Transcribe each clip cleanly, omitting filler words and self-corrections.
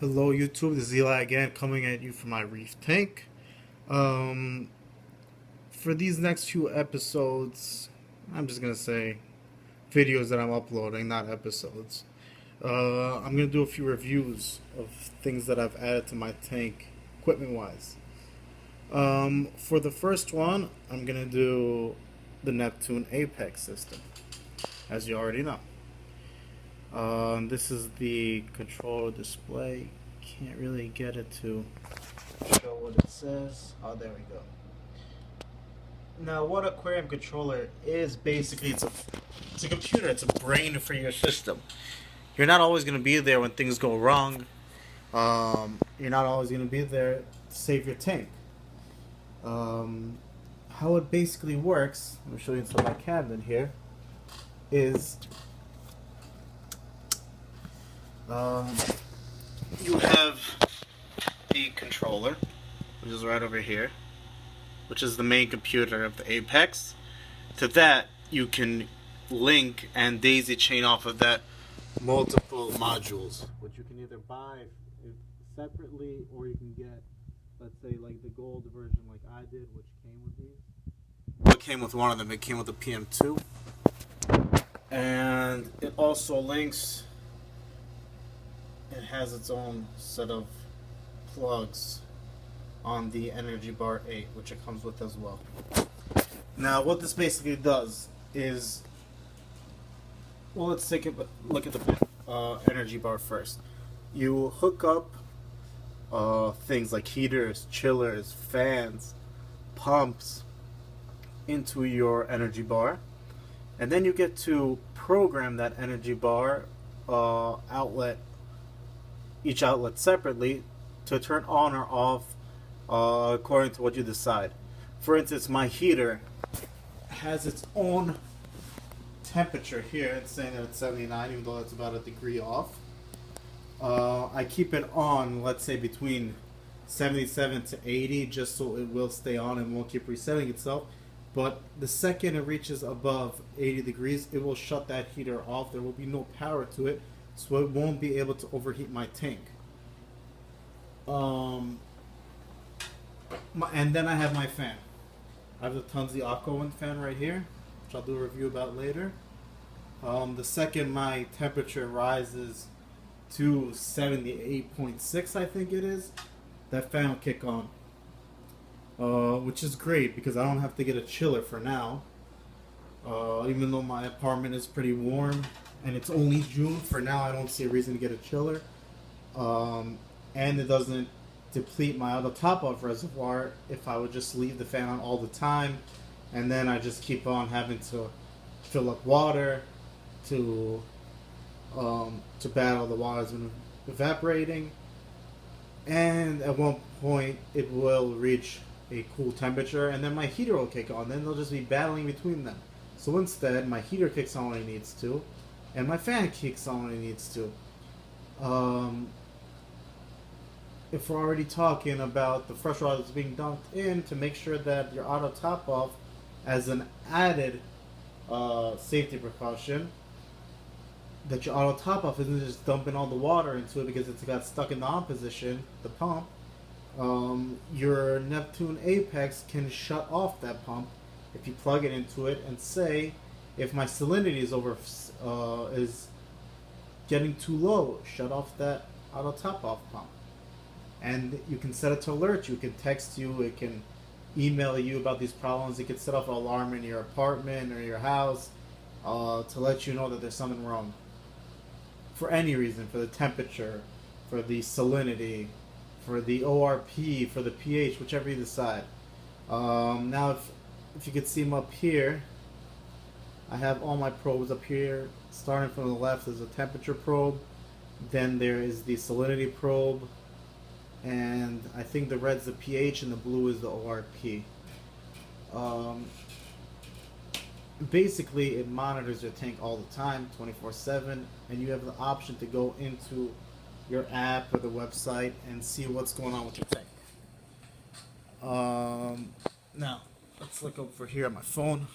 Hello YouTube, this is Eli again coming at you from my reef tank. Um, for these next few episodes, I'm just gonna say videos that I'm uploading, not episodes. I'm gonna do a few reviews of things that I've added to my tank, equipment wise. For the first one, I'm gonna do the Neptune Apex system, as you already know. This is the controller display. Can't really get it to show what it says. Oh, there we go. Now, what aquarium controller is basically, it's a computer. It's a brain for your system. You're not always going to be there when things go wrong. You're not always going to be there to save your tank. How it basically works, let me show you inside my cabinet here, is you have the controller, which is right over here, which is the main computer of the Apex. To that, you can link and daisy chain off of that multiple modules, which you can either buy separately or you can get, let's say, like the gold version like I did, which came with these. Well, it came with one of them. It came with the PM2. And it also links, it has its own set of plugs on the Energy Bar 8, which it comes with as well. Now, what this basically does is, well, let's take a look at the Energy Bar first. You hook up things like heaters, chillers, fans, pumps into your Energy Bar, and then you get to program that Energy Bar outlet, each outlet separately, to turn on or off according to what you decide. For instance, my heater has its own temperature here. It's saying that it's 79, even though that's about a degree off. I keep it on, let's say, between 77 to 80, just so it will stay on and won't keep resetting itself. But the second it reaches above 80 degrees, it will shut that heater off. There will be no power to it, so it won't be able to overheat my tank. And then I have my fan. I have the Tunzi Aqua Wind fan right here, which I'll do a review about later. The second my temperature rises to 78.6, I think it is, that fan will kick on. Which is great because I don't have to get a chiller for now. Even though my apartment is pretty warm and it's only June, for now I don't see a reason to get a chiller. And it doesn't deplete my auto top-off reservoir if I would just leave the fan on all the time, and then I just keep on having to fill up water to battle the water's been evaporating, and at one point it will reach a cool temperature, and then my heater will kick on. Then they'll just be battling between them. So instead, my heater kicks on when it needs to, and my fan kicks on when it needs to. If we're already talking about the fresh water that's being dumped in, to make sure that your auto top off, as an added safety precaution, that your auto top off isn't just dumping all the water into it because it's got stuck in the on position, the pump. Your Neptune Apex can shut off that pump if you plug it into it, and say if my salinity is getting too low, shut off that auto top off pump. And you can set it to alert you. It can text you. It can email you about these problems. It can set off an alarm in your apartment or your house to let you know that there's something wrong. For any reason, for the temperature, for the salinity, for the ORP, for the pH, whichever you decide. Now, if you could see them up here, I have all my probes up here. Starting from the left is a temperature probe. Then there is the salinity probe. And I think the red's the pH and the blue is the ORP. Basically, it monitors your tank all the time, 24/7, and you have the option to go into your app or the website and see what's going on with your tank. Now, let's look over here at my phone.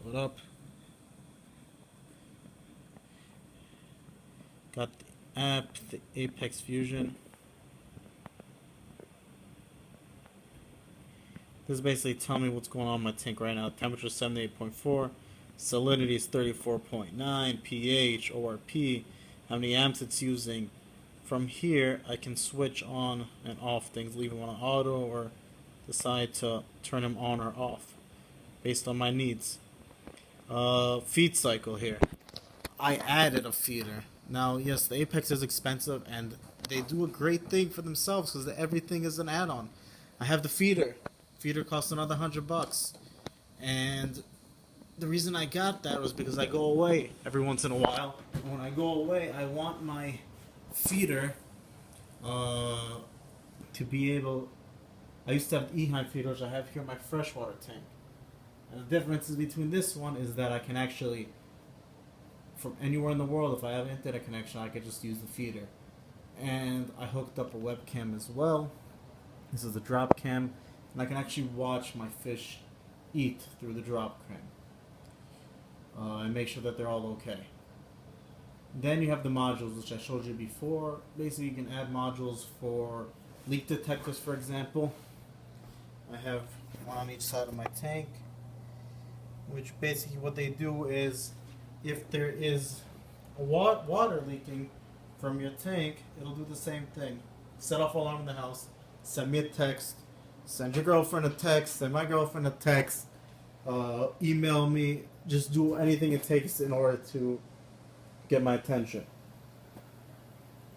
Pull it up. Got app, the Apex Fusion. This is basically telling me what's going on in my tank right now. Temperature is 78.4, salinity is 34.9, pH, ORP, how many amps it's using. From here, I can switch on and off things, leave them on auto, or decide to turn them on or off based on my needs. Feed cycle here. I added a feeder. Now, yes, the Apex is expensive, and they do a great thing for themselves because everything is an add-on. I have the feeder. Feeder costs another $100, and the reason I got that was because I go away every once in a while. And when I go away, I want my feeder to be able. I used to have Eheim feeders. I have here my freshwater tank, and the differences between this one is that I can actually, from anywhere in the world, if I have an internet connection, I can just use the feeder. And I hooked up a webcam as well. This is a drop cam, and I can actually watch my fish eat through the drop cam and make sure that they're all okay. Then you have the modules, which I showed you before. Basically, you can add modules for leak detectors, for example. I have one on each side of my tank, which basically what they do is, if there is a water leaking from your tank, it'll do the same thing. Set off alarm in the house, send me a text, send your girlfriend a text, send my girlfriend a text, email me, just do anything it takes in order to get my attention.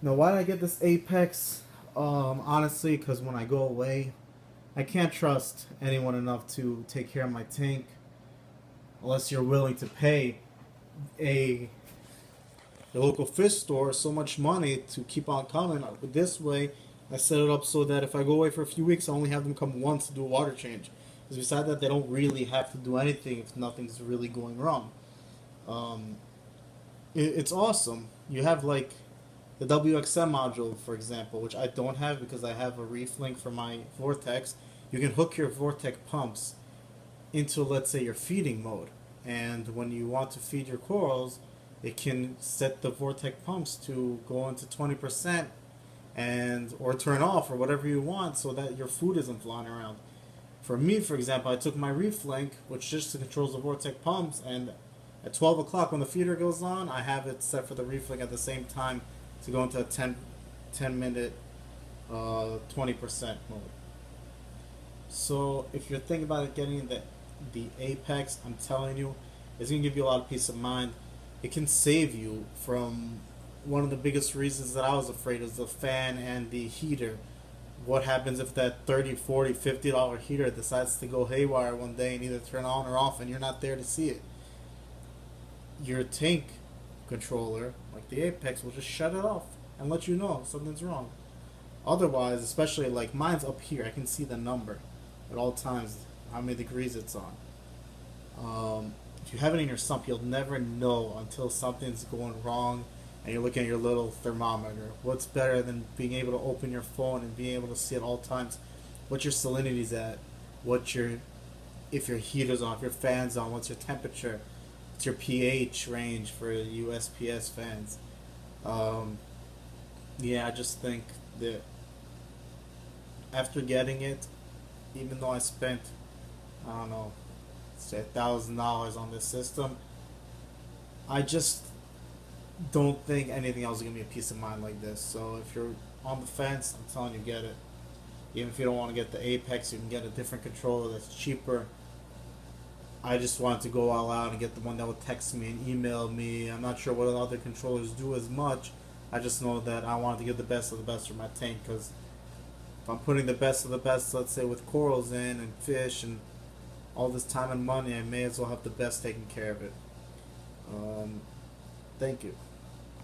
Now, why did I get this Apex? Honestly, because when I go away, I can't trust anyone enough to take care of my tank unless you're willing to pay the local fish store so much money to keep on coming. This way, I set it up so that if I go away for a few weeks, I only have them come once to do a water change. Because besides that, they don't really have to do anything if nothing's really going wrong. It's awesome. You have like the WXM module, for example, which I don't have because I have a reef link for my Vortex. You can hook your Vortex pumps into, let's say, your feeding mode. And when you want to feed your corals, it can set the Vortex pumps to go into 20% and or turn off or whatever you want so that your food isn't flying around. For me, for example, I took my reef link, which just controls the Vortex pumps, and at 12 o'clock when the feeder goes on, I have it set for the reef link at the same time to go into a 10 minute 20% mode. So if you're thinking about getting the Apex, I'm telling you, it's going to give you a lot of peace of mind. It can save you from one of the biggest reasons that I was afraid is the fan and the heater. What happens if that $30, $40, $50 heater decides to go haywire one day and either turn on or off and you're not there to see it? Your tank controller, like the Apex, will just shut it off and let you know something's wrong. Otherwise, especially like mine's up here, I can see the number at all times, how many degrees it's on. If you have it in your sump, you'll never know until something's going wrong and you're looking at your little thermometer. What's better than being able to open your phone and being able to see at all times what your salinity's at, if your heater's on, if your fan's on, what's your temperature, what's your pH range for USPS fans. Yeah, I just think that after getting it, even though I spent, I don't know, say $1,000 on this system, I just don't think anything else is gonna be a peace of mind like this. So if you're on the fence, I'm telling you, get it. Even if you don't want to get the Apex, you can get a different controller that's cheaper. I just wanted to go all out and get the one that would text me and email me. I'm not sure what other controllers do as much. I just know that I wanted to get the best of the best for my tank, because if I'm putting the best of the best, let's say with corals in and fish and all this time and money, I may as well have the best taking care of it. Thank you.